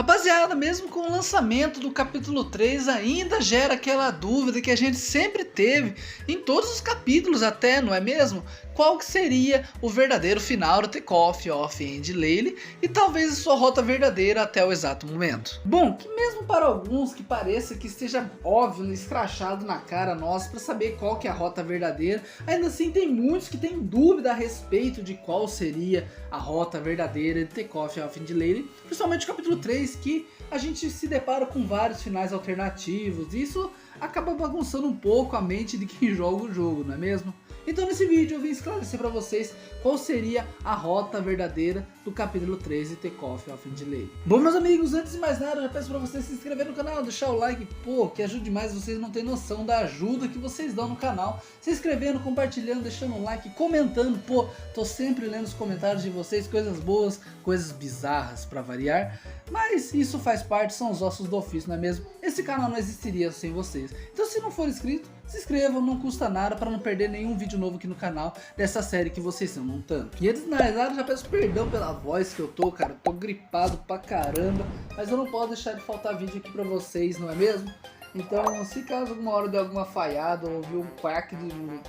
Rapaziada, mesmo com o lançamento do capítulo 3, ainda gera aquela dúvida que a gente sempre teve em todos os capítulos até, não é mesmo? Qual que seria o verdadeiro final do Takeoff of Endlele e talvez a sua rota verdadeira até o exato momento. Bom, que mesmo para alguns que pareça que esteja óbvio, escrachado na cara nossa para saber qual que é a rota verdadeira, ainda assim tem muitos que têm dúvida a respeito de qual seria a rota verdadeira de Takeoff of Endlele, principalmente o capítulo 3, que a gente se depara com vários finais alternativos, e isso acaba bagunçando um pouco a mente de quem joga o jogo, não é mesmo? Então nesse vídeo eu vim esclarecer para vocês qual seria a rota verdadeira do capítulo 3 de Takeoff of Endlele. Bom, meus amigos, antes de mais nada eu já peço para vocês se inscreverem no canal, deixar o like, pô, que ajude demais, vocês não têm noção da ajuda que vocês dão no canal, se inscrevendo, compartilhando, deixando um like, comentando, pô, tô sempre lendo os comentários de vocês, coisas boas, coisas bizarras para variar, mas isso faz parte, são os ossos do ofício, não é mesmo? Esse canal não existiria sem vocês, então se não for inscrito, se inscrevam, não custa nada para não perder nenhum vídeo novo aqui no canal dessa série que vocês amam tanto. E antes de nada, já peço perdão pela voz que eu tô, cara, tô gripado pra caramba, mas eu não posso deixar de faltar vídeo aqui pra vocês, não é mesmo? Então, se caso alguma hora der alguma falhada ou ouvir um quack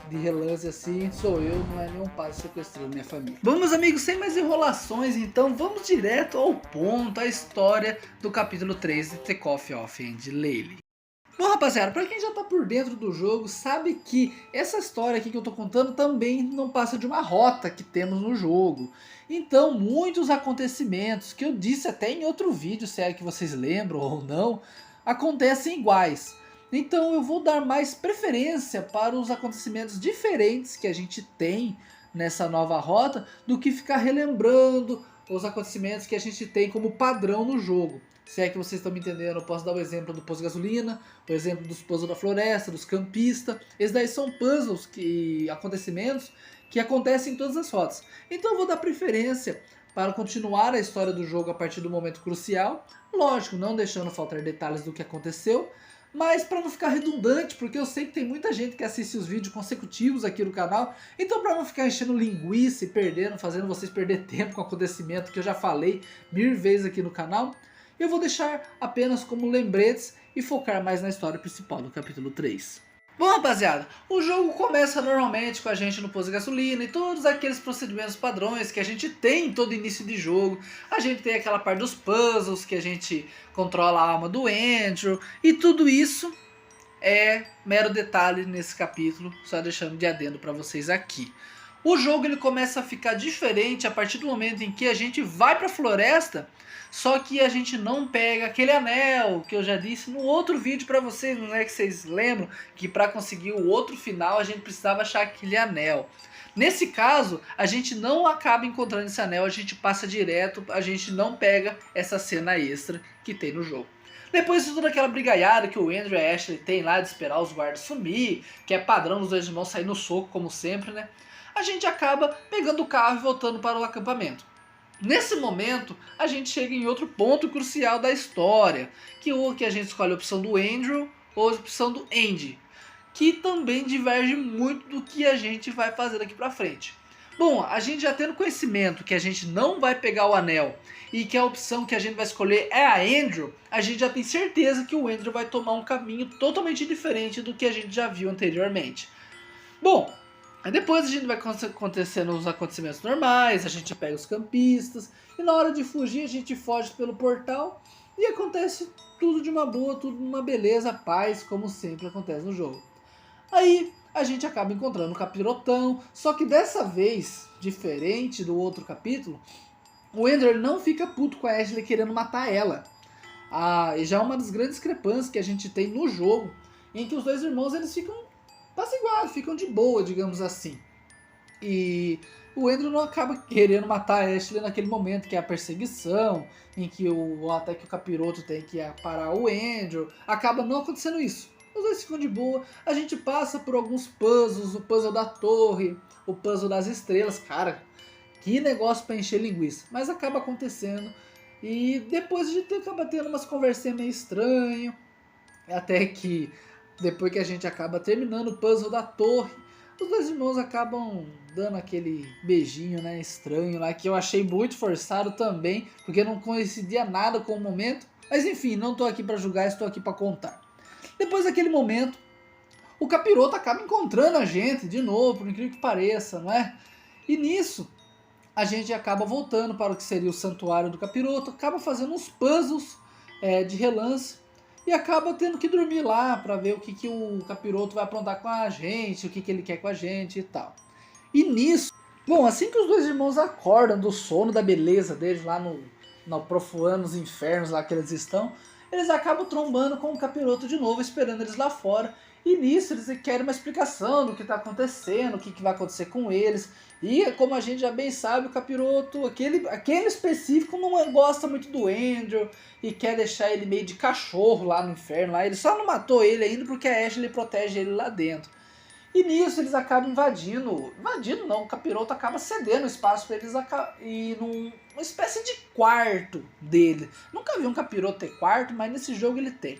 de relance assim, sou eu, não é nenhum pai sequestrando minha família. Bom, meus amigos, sem mais enrolações, então vamos direto ao ponto, a história do capítulo 3 de Takeoff of Endlele. Bom, rapaziada, pra quem já tá por dentro do jogo, sabe que essa história aqui que eu tô contando também não passa de uma rota que temos no jogo. Então, muitos acontecimentos, que eu disse até em outro vídeo, se é que vocês lembram ou não, acontecem iguais. Então eu vou dar mais preferência para os acontecimentos diferentes que a gente tem nessa nova rota, do que ficar relembrando os acontecimentos que a gente tem como padrão no jogo. Se é que vocês estão me entendendo, eu posso dar o exemplo do Poço de Gasolina, o exemplo dos puzzles da floresta, dos campistas. Esses daí são puzzles, acontecimentos que acontecem em todas as rotas. Então eu vou dar preferência para continuar a história do jogo a partir do momento crucial. Lógico, não deixando faltar detalhes do que aconteceu, mas para não ficar redundante, porque eu sei que tem muita gente que assiste os vídeos consecutivos aqui no canal, então para não ficar enchendo linguiça e perdendo, fazendo vocês perder tempo com o acontecimento que eu já falei 1000 vezes aqui no canal, eu vou deixar apenas como lembretes e focar mais na história principal do capítulo 3. Bom, rapaziada, o jogo começa normalmente com a gente no posto de gasolina e todos aqueles procedimentos padrões que a gente tem em todo início de jogo. A gente tem aquela parte dos puzzles, que a gente controla a alma do Andrew, e tudo isso é mero detalhe nesse capítulo, só deixando de adendo para vocês aqui. O jogo ele começa a ficar diferente a partir do momento em que a gente vai para a floresta, só que a gente não pega aquele anel que eu já disse no outro vídeo para vocês, não é que vocês lembram que para conseguir o outro final a gente precisava achar aquele anel. Nesse caso, a gente não acaba encontrando esse anel, a gente passa direto, a gente não pega essa cena extra que tem no jogo. Depois de toda aquela brigaiada que o Andrew e a Ashley tem lá de esperar os guardas sumir, que é padrão dos dois irmãos sair no soco como sempre, né? A gente acaba pegando o carro e voltando para o acampamento. Nesse momento, a gente chega em outro ponto crucial da história, que a gente escolhe a opção do Andrew ou a opção do Andy, que também diverge muito do que a gente vai fazer daqui pra frente. Bom, a gente já tendo conhecimento que a gente não vai pegar o anel e que a opção que a gente vai escolher é a Andrew, a gente já tem certeza que o Andrew vai tomar um caminho totalmente diferente do que a gente já viu anteriormente. Bom, aí depois a gente vai acontecendo os acontecimentos normais, a gente pega os campistas, e na hora de fugir a gente foge pelo portal, e acontece tudo de uma boa, tudo numa beleza, paz, como sempre acontece no jogo. Aí a gente acaba encontrando o capirotão, só que dessa vez, diferente do outro capítulo, o Andrew não fica puto com a Ashley querendo matar ela. E já é uma das grandes discrepâncias que a gente tem no jogo, em que os dois irmãos eles ficam apaziguados, ficam de boa, digamos assim. E o Andrew não acaba querendo matar a Ashley naquele momento, que é a perseguição, em que até que o capiroto tem que parar o Andrew. Acaba não acontecendo isso. Os dois ficam de boa, a gente passa por alguns puzzles, o puzzle da torre, o puzzle das estrelas, cara, que negócio pra encher linguiça. Mas acaba acontecendo, e depois a gente acaba tendo umas conversinhas meio estranhas, até que depois que a gente acaba terminando o puzzle da torre, os dois irmãos acabam dando aquele beijinho, né, estranho lá, que eu achei muito forçado também, porque não coincidia nada com o momento. Mas enfim, não tô aqui pra julgar, estou aqui pra contar. Depois daquele momento, o capiroto acaba encontrando a gente de novo, por incrível que pareça, não é? E nisso, a gente acaba voltando para o que seria o santuário do capiroto, acaba fazendo uns puzzles de relance e acaba tendo que dormir lá para ver o que o capiroto vai aprontar com a gente, o que ele quer com a gente e tal. E nisso, bom, assim que os dois irmãos acordam do sono, da beleza deles lá no profuando os infernos lá que eles estão, eles acabam trombando com o capiroto de novo, esperando eles lá fora. E nisso eles querem uma explicação do que está acontecendo, o que vai acontecer com eles. E como a gente já bem sabe, o capiroto, aquele específico, não gosta muito do Andrew e quer deixar ele meio de cachorro lá no inferno. Lá. Ele só não matou ele ainda porque a Ashley protege ele lá dentro. E nisso eles acabam invadindo não, o capiroto acaba cedendo espaço para eles ir numa espécie de quarto dele. Nunca vi um capiroto ter quarto, mas nesse jogo ele tem.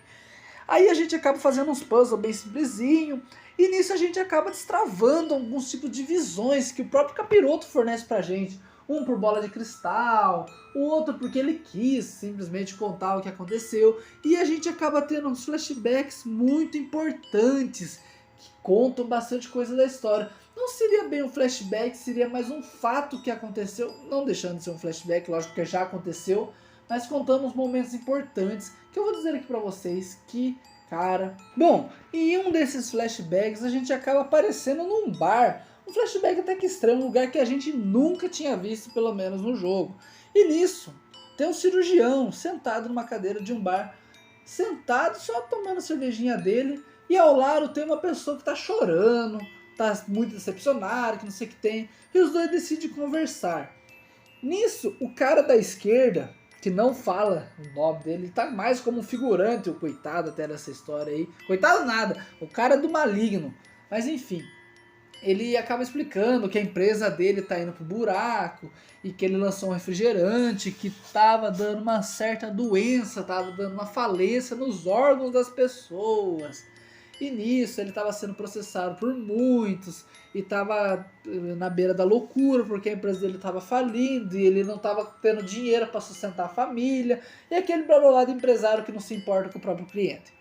Aí a gente acaba fazendo uns puzzles bem simplesinho, e nisso a gente acaba destravando alguns tipos de visões que o próprio capiroto fornece pra gente. Um por bola de cristal, o outro porque ele quis simplesmente contar o que aconteceu. E a gente acaba tendo uns flashbacks muito importantes que contam bastante coisa da história. Não seria bem um flashback, seria mais um fato que aconteceu, não deixando de ser um flashback, lógico que já aconteceu, mas contando uns momentos importantes que eu vou dizer aqui pra vocês que, cara... Bom, em um desses flashbacks a gente acaba aparecendo num bar, um flashback até que estranho, um lugar que a gente nunca tinha visto, pelo menos no jogo. E nisso, tem um cirurgião sentado numa cadeira de um bar, sentado só tomando a cervejinha dele, e ao lado tem uma pessoa que tá chorando, tá muito decepcionado, que não sei o que tem, e os dois decidem conversar. Nisso, o cara da esquerda, que não fala o nome dele, ele tá mais como um figurante, o coitado até dessa história aí. Coitado nada, o cara é do maligno. Mas enfim, ele acaba explicando que a empresa dele tá indo pro buraco e que ele lançou um refrigerante que tava dando uma certa doença, tava dando uma falência nos órgãos das pessoas. E nisso ele estava sendo processado por muitos e estava na beira da loucura porque a empresa dele estava falindo e ele não estava tendo dinheiro para sustentar a família. E aquele blá blá blá de empresário que não se importa com o próprio cliente.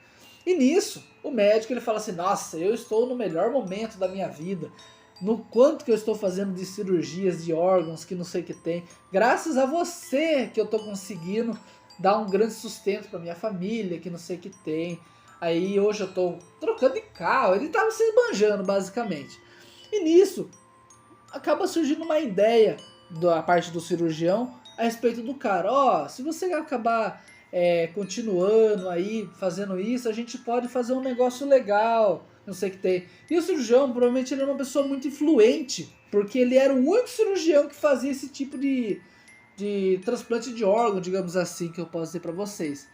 E nisso, o médico ele fala assim, nossa, eu estou no melhor momento da minha vida. No quanto que eu estou fazendo de cirurgias, de órgãos, que não sei o que tem. Graças a você que eu estou conseguindo dar um grande sustento para minha família, que não sei o que tem. Aí hoje eu tô trocando de carro, ele tava se esbanjando basicamente. E nisso, acaba surgindo uma ideia da parte do cirurgião a respeito do cara. Ó, se você acabar continuando aí, fazendo isso, a gente pode fazer um negócio legal, não sei o que tem. E o cirurgião, provavelmente ele é uma pessoa muito influente, porque ele era o único cirurgião que fazia esse tipo de transplante de órgão, digamos assim, que eu posso dizer pra vocês.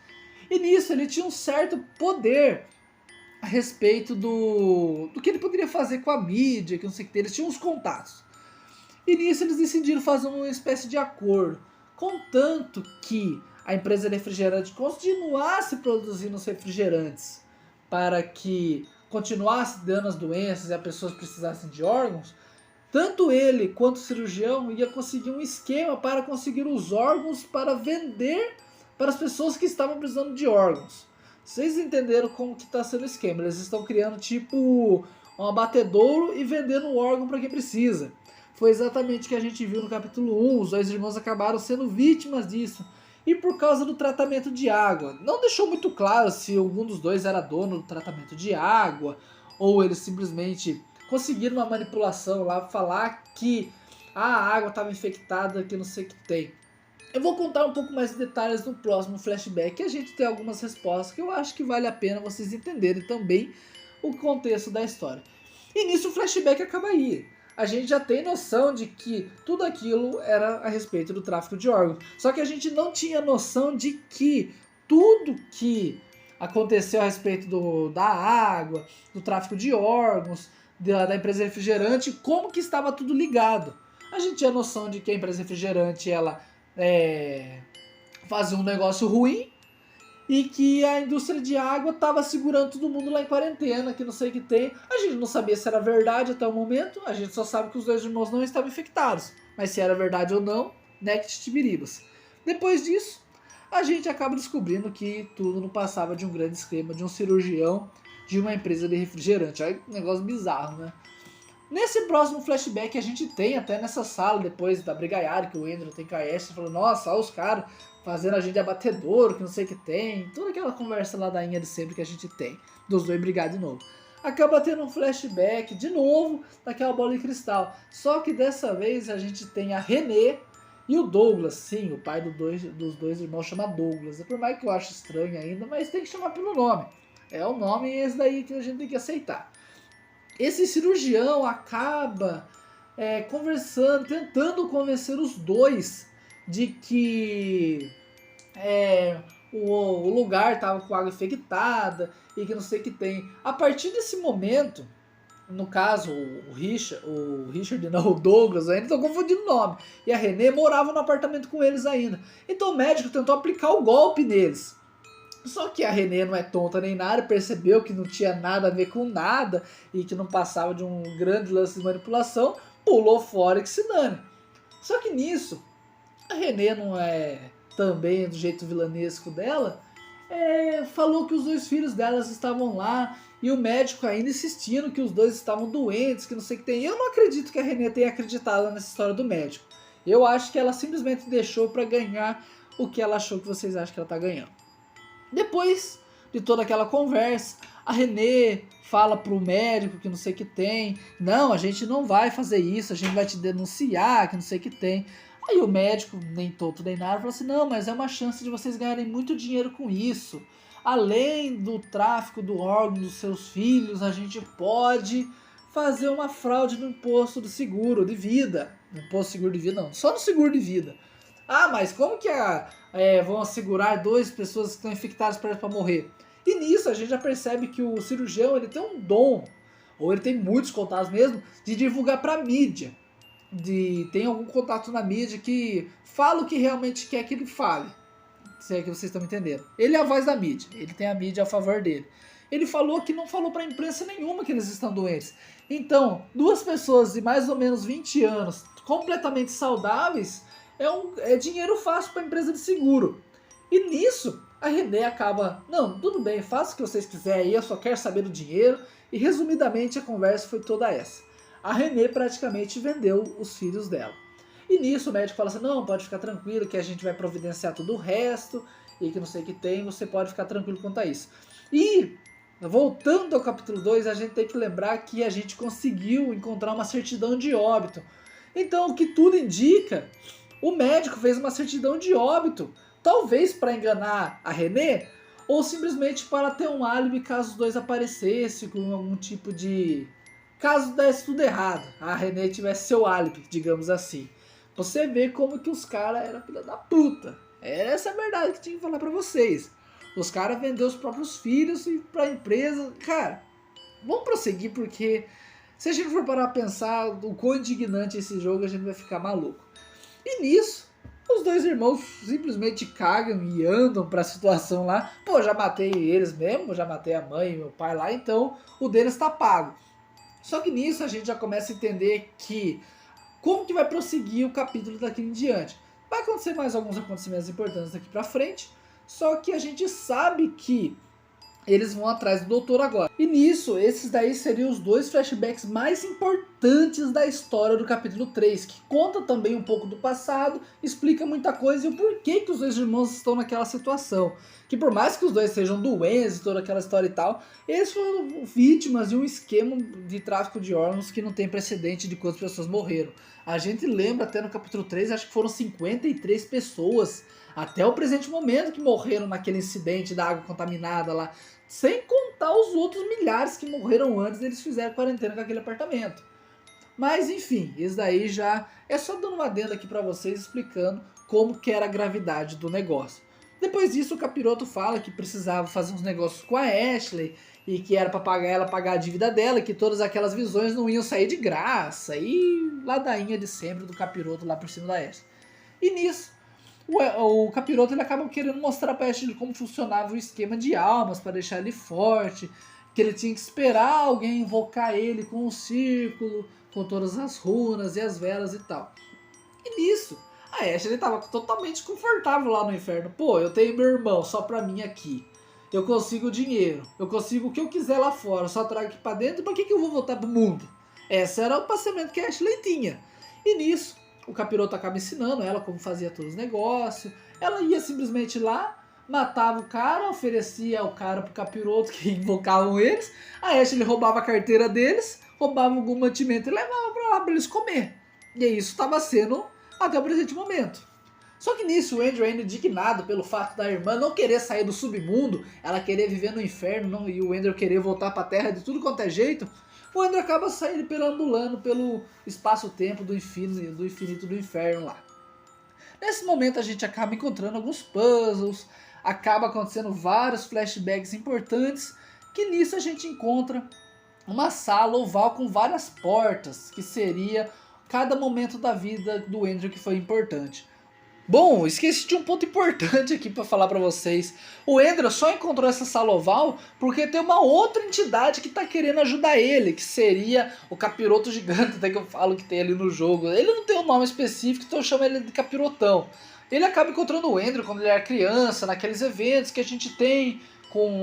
E nisso ele tinha um certo poder a respeito do que ele poderia fazer com a mídia, que não sei o que. Eles tinham uns contatos. E nisso eles decidiram fazer uma espécie de acordo. Contanto que a empresa de refrigerante continuasse produzindo os refrigerantes para que continuasse dando as doenças e as pessoas precisassem de órgãos, tanto ele quanto o cirurgião ia conseguir um esquema para conseguir os órgãos para vender para as pessoas que estavam precisando de órgãos. Vocês entenderam como que está sendo o esquema? Eles estão criando tipo um abatedouro e vendendo o órgão para quem precisa. Foi exatamente o que a gente viu no capítulo 1. Os dois irmãos acabaram sendo vítimas disso. E por causa do tratamento de água. Não deixou muito claro se algum dos dois era dono do tratamento de água, ou eles simplesmente conseguiram uma manipulação lá, falar que a água estava infectada, que não sei o que tem. Eu vou contar um pouco mais de detalhes no próximo flashback, e a gente tem algumas respostas que eu acho que vale a pena vocês entenderem também o contexto da história. E nisso o flashback acaba aí. A gente já tem noção de que tudo aquilo era a respeito do tráfico de órgãos. Só que a gente não tinha noção de que tudo que aconteceu a respeito da água, do tráfico de órgãos, da empresa refrigerante, como que estava tudo ligado. A gente tinha noção de que a empresa refrigerante ela fazia um negócio ruim e que a indústria de água estava segurando todo mundo lá em quarentena, que não sei o que tem. A gente não sabia se era verdade até o momento, a gente só sabe que os dois irmãos não estavam infectados. Mas se era verdade ou não, next tibiribas. Depois disso, a gente acaba descobrindo que tudo não passava de um grande esquema de um cirurgião de uma empresa de refrigerante. Olha que negócio bizarro, né? Nesse próximo flashback a gente tem até nessa sala, depois da brigaiada que o Andrew tem com a Ashley, falou, nossa, olha os caras fazendo a gente abatedouro, que não sei o que tem. Toda aquela conversa ladainha de sempre que a gente tem, dos dois brigar de novo. Acaba tendo um flashback de novo daquela bola de cristal. Só que dessa vez a gente tem a Renée e o Douglas. Sim, o pai dos dois irmãos chama Douglas. É por mais que eu acho estranho ainda, mas tem que chamar pelo nome. É o nome esse daí que a gente tem que aceitar. Esse cirurgião acaba conversando, tentando convencer os dois de que o lugar estava com água infectada e que não sei o que tem. A partir desse momento, no caso, o Richard não, o Douglas, ainda estou confundindo o nome, e a Renée moravam no apartamento com eles ainda. Então o médico tentou aplicar o golpe neles. Só que a Renée não é tonta nem nada, percebeu que não tinha nada a ver com nada e que não passava de um grande lance de manipulação, pulou fora e que se dane. Só que nisso, a Renée não é também do jeito vilanesco dela, falou que os dois filhos delas estavam lá e o médico ainda insistindo que os dois estavam doentes, que não sei o que tem. Eu não acredito que a Renée tenha acreditado nessa história do médico. Eu acho que ela simplesmente deixou para ganhar o que ela achou que vocês acham que ela tá ganhando. Depois de toda aquela conversa, a Renée fala pro médico que não sei o que tem. Não, a gente não vai fazer isso, a gente vai te denunciar, que não sei o que tem. Aí o médico, nem tonto nem nada, falou assim, não, mas é uma chance de vocês ganharem muito dinheiro com isso. Além do tráfico do órgão dos seus filhos, a gente pode fazer uma fraude no imposto do seguro de vida. No imposto do seguro de vida não, só no seguro de vida. Ah, mas como que vão assegurar duas pessoas que estão infectadas para morrer? E nisso a gente já percebe que o cirurgião ele tem um dom, ou ele tem muitos contatos mesmo, de divulgar para a mídia. Tem algum contato na mídia que fala o que realmente quer que ele fale. Se é que vocês estão me entendendo. Ele é a voz da mídia, ele tem a mídia a favor dele. Ele falou que não falou para a imprensa nenhuma que eles estão doentes. Então, duas pessoas de mais ou menos 20 anos, completamente saudáveis, é dinheiro fácil para a empresa de seguro. E nisso, a Renée acaba, não, tudo bem, faça o que vocês quiserem aí, eu só quero saber do dinheiro. E resumidamente a conversa foi toda essa. A Renée praticamente vendeu os filhos dela. E nisso o médico fala assim, não, pode ficar tranquilo que a gente vai providenciar tudo o resto e que não sei o que tem, você pode ficar tranquilo quanto a isso. E voltando ao capítulo 2, a gente tem que lembrar que a gente conseguiu encontrar uma certidão de óbito. Então o que tudo indica, o médico fez uma certidão de óbito, talvez para enganar a Renée, ou simplesmente para ter um álibi caso os dois aparecessem com algum tipo de... caso desse tudo errado, a Renée tivesse seu álibi, digamos assim. Você vê como que os caras eram filha da puta. Essa é a verdade que tinha que falar pra vocês. Os caras venderam os próprios filhos e pra empresa. Cara, vamos prosseguir porque se a gente for parar a pensar o quão indignante é esse jogo, a gente vai ficar maluco. E nisso, os dois irmãos simplesmente cagam e andam pra situação lá. Pô, já matei eles mesmo, já matei a mãe e meu pai lá, então o deles tá pago. Só que nisso a gente já começa a entender que como que vai prosseguir o capítulo daqui em diante. Vai acontecer mais alguns acontecimentos importantes daqui pra frente, só que a gente sabe que eles vão atrás do doutor agora. E nisso, esses daí seriam os dois flashbacks mais importantes da história do capítulo 3, que conta também um pouco do passado, explica muita coisa e o porquê que os dois irmãos estão naquela situação. Que por mais que os dois sejam doentes e toda aquela história e tal, eles foram vítimas de um esquema de tráfico de órgãos que não tem precedente de quantas pessoas morreram. A gente lembra até no capítulo 3, acho que foram 53 pessoas até o presente momento que morreram naquele incidente da água contaminada lá. Sem contar os outros milhares que morreram antes deles fizeram quarentena com aquele apartamento. Mas enfim, isso daí já é só dando uma adenda aqui pra vocês explicando como que era a gravidade do negócio. Depois disso o Capiroto fala que precisava fazer uns negócios com a Ashley e que era pra pagar ela pagar a dívida dela, que todas aquelas visões não iam sair de graça e ladainha de sempre do Capiroto lá por cima da Ashley. E nisso o Capiroto ele acaba querendo mostrar pra Ashley como funcionava o esquema de almas, para deixar ele forte, que ele tinha que esperar alguém invocar ele com o círculo, com todas as runas e as velas e tal. E nisso, a Ashley tava totalmente confortável lá no inferno. Pô, eu tenho meu irmão só pra mim aqui. Eu consigo dinheiro, eu consigo o que eu quiser lá fora, eu só trago aqui pra dentro, pra que eu vou voltar pro mundo? Esse era o pensamento que a Ashley tinha. E nisso, o Capiroto acaba ensinando ela como fazia todos os negócios. Ela ia simplesmente lá, matava o cara, oferecia o cara pro Capiroto que invocavam eles. A Ashley roubava a carteira deles, roubava algum mantimento e levava pra lá pra eles comer. E isso estava sendo até o presente momento. Só que nisso o Andrew ainda indignado pelo fato da irmã não querer sair do submundo, ela querer viver no inferno não, e o Andrew querer voltar pra terra de tudo quanto é jeito, o Andrew acaba saindo perambulando pelo espaço-tempo do infinito do inferno lá. Nesse momento a gente acaba encontrando alguns puzzles, acaba acontecendo vários flashbacks importantes, que nisso a gente encontra uma sala oval com várias portas, que seria cada momento da vida do Andrew que foi importante. Bom, esqueci de um ponto importante aqui para falar para vocês. O Andrew só encontrou essa sala oval porque tem uma outra entidade que tá querendo ajudar ele, que seria o Capiroto Gigante, até que eu falo que tem ali no jogo. Ele não tem um nome específico, então eu chamo ele de Capirotão. Ele acaba encontrando o Andrew quando ele era criança, naqueles eventos que a gente tem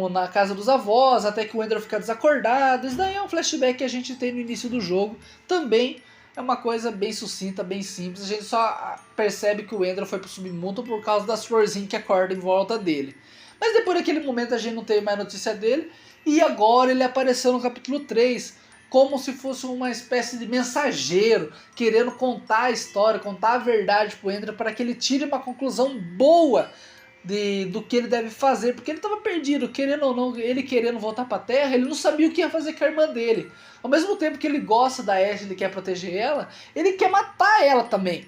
na casa dos avós, até que o Andrew fica desacordado. Isso daí é um flashback que a gente tem no início do jogo também. É uma coisa bem sucinta, bem simples. A gente só percebe que o Andrew foi pro submundo por causa das florzinhas que acordam em volta dele. Mas depois daquele momento a gente não teve mais notícia dele. E agora ele apareceu no capítulo 3, como se fosse uma espécie de mensageiro, querendo contar a história, contar a verdade pro Andrew para que ele tire uma conclusão boa do que ele deve fazer, porque ele estava perdido, querendo ou não, ele querendo voltar para a Terra, ele não sabia o que ia fazer com a irmã dele. Ao mesmo tempo que ele gosta da Ashley, ele quer proteger ela, ele quer matar ela também.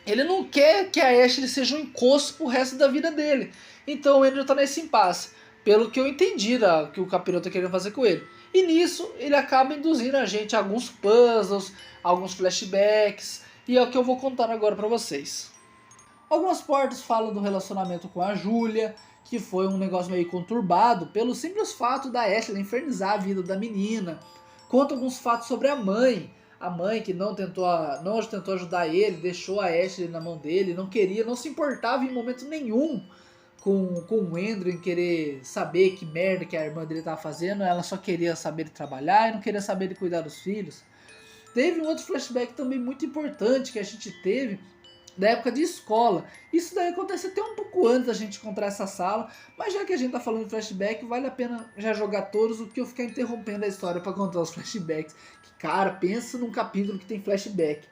Ele não quer que a Ashley seja um encosto pro resto da vida dele. Então o Andrew tá nesse impasse, pelo que eu entendi que o Capiroto tá querendo fazer com ele. E nisso ele acaba induzindo a gente a alguns puzzles, alguns flashbacks, e é o que eu vou contar agora para vocês. Algumas portas falam do relacionamento com a Julia, que foi um negócio meio conturbado pelo simples fato da Ashley infernizar a vida da menina. Conta alguns fatos sobre a mãe que não tentou ajudar ele, deixou a Ashley na mão dele, não queria, não se importava em momento nenhum com o Andrew em querer saber que merda que a irmã dele estava fazendo, ela só queria saber de trabalhar e não queria saber de cuidar dos filhos. Teve um outro flashback também muito importante que a gente teve, da época de escola. Isso daí acontece até um pouco antes da gente encontrar essa sala, mas já que a gente tá falando de flashback, vale a pena já jogar todos do que eu ficar interrompendo a história para contar os flashbacks. Que, cara, pensa num capítulo que tem flashback.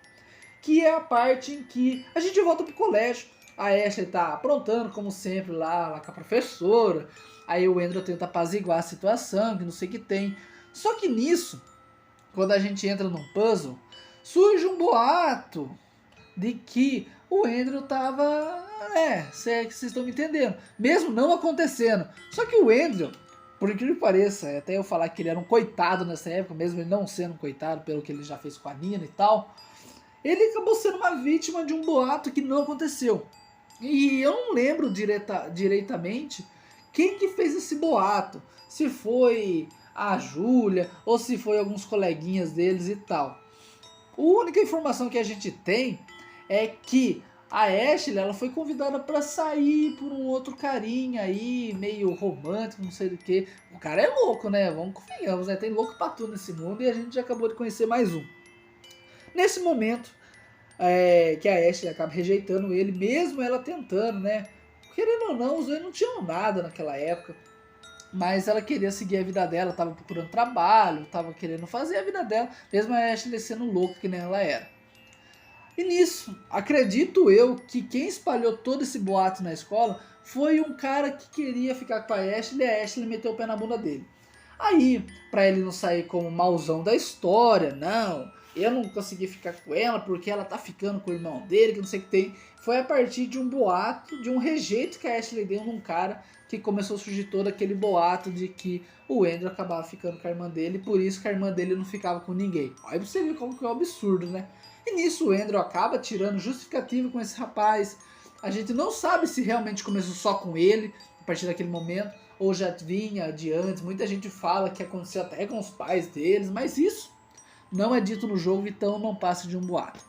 Que é a parte em que a gente volta pro colégio. A Ashley tá aprontando, como sempre, lá com a professora. Aí o Andrew tenta apaziguar a situação, que não sei o que tem. Só que nisso, quando a gente entra num puzzle, surge um boato de que o Andrew tava... vocês estão me entendendo. Mesmo não acontecendo. Só que o Andrew, por incrível que pareça, até eu falar que ele era um coitado nessa época, mesmo ele não sendo um coitado pelo que ele já fez com a Nina e tal, ele acabou sendo uma vítima de um boato que não aconteceu. E eu não lembro diretamente quem que fez esse boato. Se foi a Júlia ou se foi alguns coleguinhas deles e tal. A única informação que a gente tem é que a Ashley, ela foi convidada para sair por um outro carinha aí, meio romântico, não sei do que. O cara é louco, né? Vamos convenhamos, né? Tem louco pra tudo nesse mundo e a gente já acabou de conhecer mais um. Nesse momento, que a Ashley acaba rejeitando ele, mesmo ela tentando, né? Querendo ou não, os dois não tinham nada naquela época. Mas ela queria seguir a vida dela, tava procurando trabalho, tava querendo fazer a vida dela, mesmo a Ashley sendo louca que nem ela era. E nisso, acredito eu que quem espalhou todo esse boato na escola foi um cara que queria ficar com a Ashley e a Ashley meteu o pé na bunda dele. Aí, pra ele não sair como mauzão da história, não, eu não consegui ficar com ela porque ela tá ficando com o irmão dele, que não sei o que tem. Foi a partir de um boato, de um rejeito que a Ashley deu num cara, que começou a surgir todo aquele boato de que o Andrew acabava ficando com a irmã dele, por isso que a irmã dele não ficava com ninguém. Aí você vê como que é um absurdo, né? E nisso o Andrew acaba tirando justificativa com esse rapaz, A gente não sabe se realmente começou só com ele, a partir daquele momento, ou já vinha de antes. Muita gente fala que aconteceu até com os pais deles, mas isso não é dito no jogo, então não passa de um boato.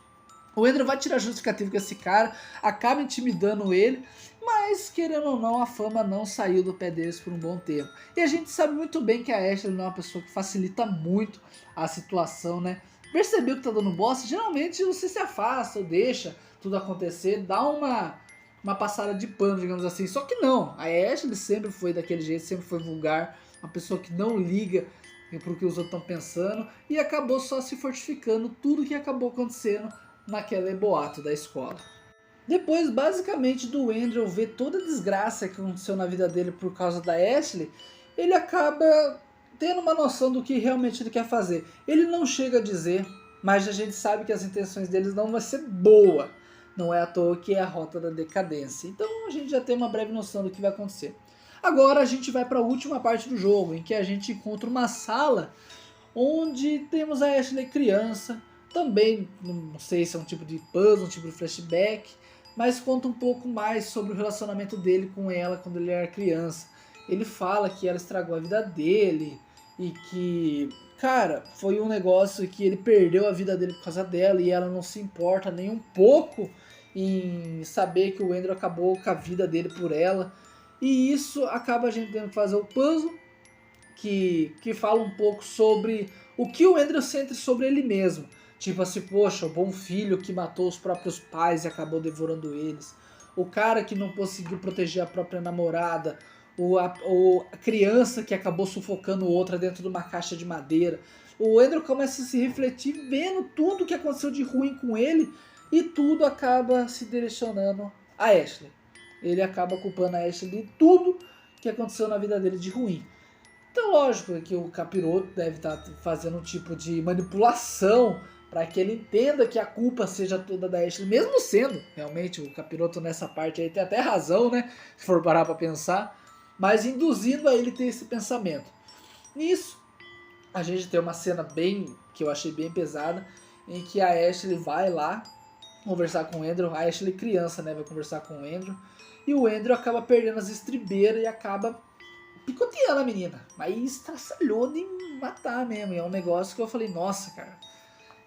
O Andrew vai tirar justificativo com esse cara, acaba intimidando ele, mas querendo ou não, a fama não saiu do pé deles por um bom tempo. E a gente sabe muito bem que a Ashley não é uma pessoa que facilita muito a situação, né? Percebeu que tá dando bosta, geralmente você se afasta ou deixa tudo acontecer, dá uma passada de pano, digamos assim. Só que não, a Ashley sempre foi daquele jeito, sempre foi vulgar, uma pessoa que não liga pro que os outros estão pensando, e acabou só se fortificando tudo que acabou acontecendo naquele boato da escola. Depois, basicamente, do Andrew ver toda a desgraça que aconteceu na vida dele por causa da Ashley, ele acaba tendo uma noção do que realmente ele quer fazer. Ele não chega a dizer, mas a gente sabe que as intenções deles não vão ser boas. Não é à toa que é a rota da decadência. Então a gente já tem uma breve noção do que vai acontecer. Agora a gente vai para a última parte do jogo, em que a gente encontra uma sala onde temos a Ashley criança. Também, não sei se é um tipo de puzzle, um tipo de flashback, mas conta um pouco mais sobre o relacionamento dele com ela quando ele era criança. Ele fala que ela estragou a vida dele e que, cara, foi um negócio que ele perdeu a vida dele por causa dela e ela não se importa nem um pouco em saber que o Andrew acabou com a vida dele por ela. E isso acaba a gente tendo que fazer o puzzle, que fala um pouco sobre o que o Andrew sente sobre ele mesmo. Tipo assim, poxa, o bom filho que matou os próprios pais e acabou devorando eles. O cara que não conseguiu proteger a própria namorada. A criança que acabou sufocando outra dentro de uma caixa de madeira. O Andrew começa a se refletir vendo tudo que aconteceu de ruim com ele. E tudo acaba se direcionando a Ashley. Ele acaba culpando a Ashley de tudo que aconteceu na vida dele de ruim. Então lógico que o capiroto deve estar fazendo um tipo de manipulação para que ele entenda que a culpa seja toda da Ashley, mesmo sendo, realmente, o capiroto nessa parte aí tem até razão, né, se for parar para pensar, mas induzindo a ele ter esse pensamento. Nisso, a gente tem uma cena que eu achei bem pesada, em que a Ashley vai lá conversar com o Andrew, a Ashley criança, né, vai conversar com o Andrew, e o Andrew acaba perdendo as estribeiras e acaba picoteando a menina, mas estraçalhou de matar mesmo, e é um negócio que eu falei, nossa, cara,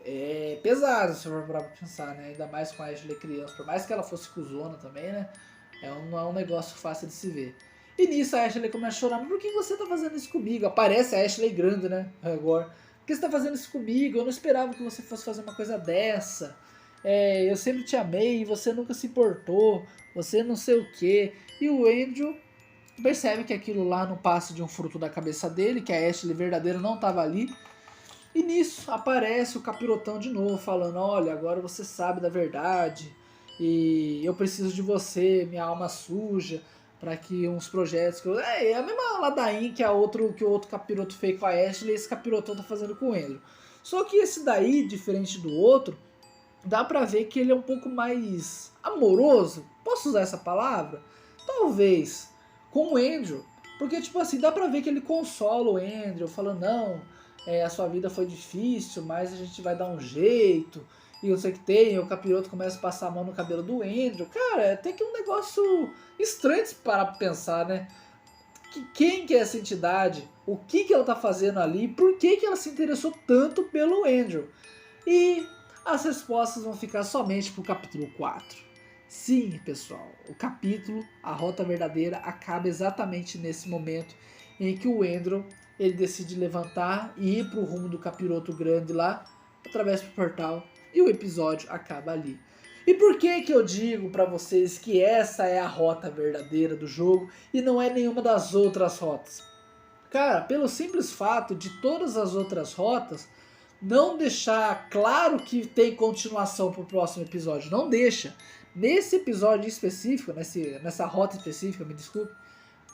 é pesado se for pra pensar, né? Ainda mais com a Ashley criança. Por mais que ela fosse cuzona também, né? Não é um negócio fácil de se ver. E nisso a Ashley começa a chorar. Mas por que você tá fazendo isso comigo? Aparece a Ashley grande, né? Agora. Por que você tá fazendo isso comigo? Eu não esperava que você fosse fazer uma coisa dessa. Eu sempre te amei e você nunca se importou. Você não sei o que. E o Andrew percebe que aquilo lá não passa de um fruto da cabeça dele. Que a Ashley verdadeira não tava ali. E nisso aparece o capirotão de novo, falando, olha, agora você sabe da verdade, e eu preciso de você, minha alma suja, para que uns projetos que é a mesma ladainha que que o outro capiroto fez com a Ashley, e esse capirotão tá fazendo com o Andrew. Só que esse daí, diferente do outro, dá pra ver que ele é um pouco mais amoroso, posso usar essa palavra? Talvez, com o Andrew, porque tipo assim, dá pra ver que ele consola o Andrew, falando, não, a sua vida foi difícil, mas a gente vai dar um jeito, e eu sei que tem, o capiroto começa a passar a mão no cabelo do Andrew, cara, é até que um negócio estranho de se parar pra pensar, né? Quem que é essa entidade? O que ela tá fazendo ali? Por que ela se interessou tanto pelo Andrew? E as respostas vão ficar somente pro capítulo 4. Sim, pessoal, o capítulo, a Rota Verdadeira, acaba exatamente nesse momento em que o Andrew ele decide levantar e ir pro rumo do capiroto grande lá, através do portal, e o episódio acaba ali. E por que eu digo pra vocês que essa é a rota verdadeira do jogo e não é nenhuma das outras rotas? Cara, pelo simples fato de todas as outras rotas não deixar claro que tem continuação pro próximo episódio, não deixa. Nesse episódio específico, nessa rota específica, me desculpe,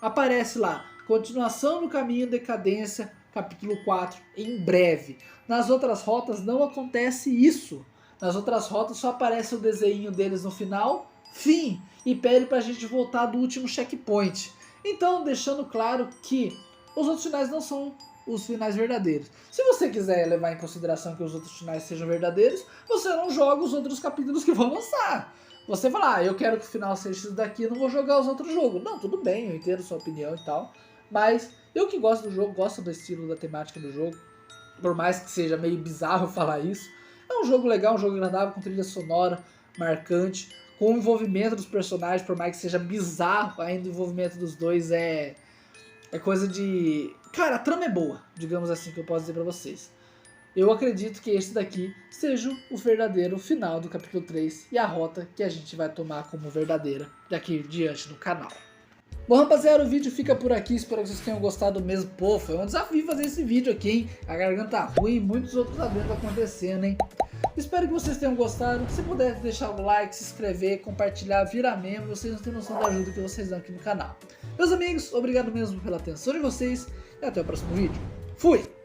aparece lá, continuação no caminho decadência, capítulo 4, em breve. Nas outras rotas não acontece isso. Nas outras rotas só aparece o desenho deles no final, fim, e pede pra gente voltar do último checkpoint. Então, deixando claro que os outros finais não são os finais verdadeiros. Se você quiser levar em consideração que os outros finais sejam verdadeiros, você não joga os outros capítulos que vão lançar. você falar, eu quero que o final seja isso daqui, eu não vou jogar os outros jogos. Não, tudo bem, eu entendo sua opinião e tal, mas eu que gosto do jogo, gosto do estilo, da temática do jogo, por mais que seja meio bizarro falar isso. É um jogo legal, um jogo agradável, com trilha sonora, marcante, com o envolvimento dos personagens, por mais que seja bizarro, ainda o envolvimento dos dois é coisa de... Cara, a trama é boa, digamos assim, que eu posso dizer pra vocês. Eu acredito que esse daqui seja o verdadeiro final do capítulo 3 e a rota que a gente vai tomar como verdadeira daqui em diante no canal. Bom, rapaziada, o vídeo fica por aqui, espero que vocês tenham gostado mesmo. Pô, foi um desafio fazer esse vídeo aqui, hein? A garganta ruim e muitos outros eventos acontecendo, hein? Espero que vocês tenham gostado. Se puder deixar o like, se inscrever, compartilhar, virar membro, vocês não têm noção da ajuda que vocês dão aqui no canal. Meus amigos, obrigado mesmo pela atenção de vocês e até o próximo vídeo. Fui!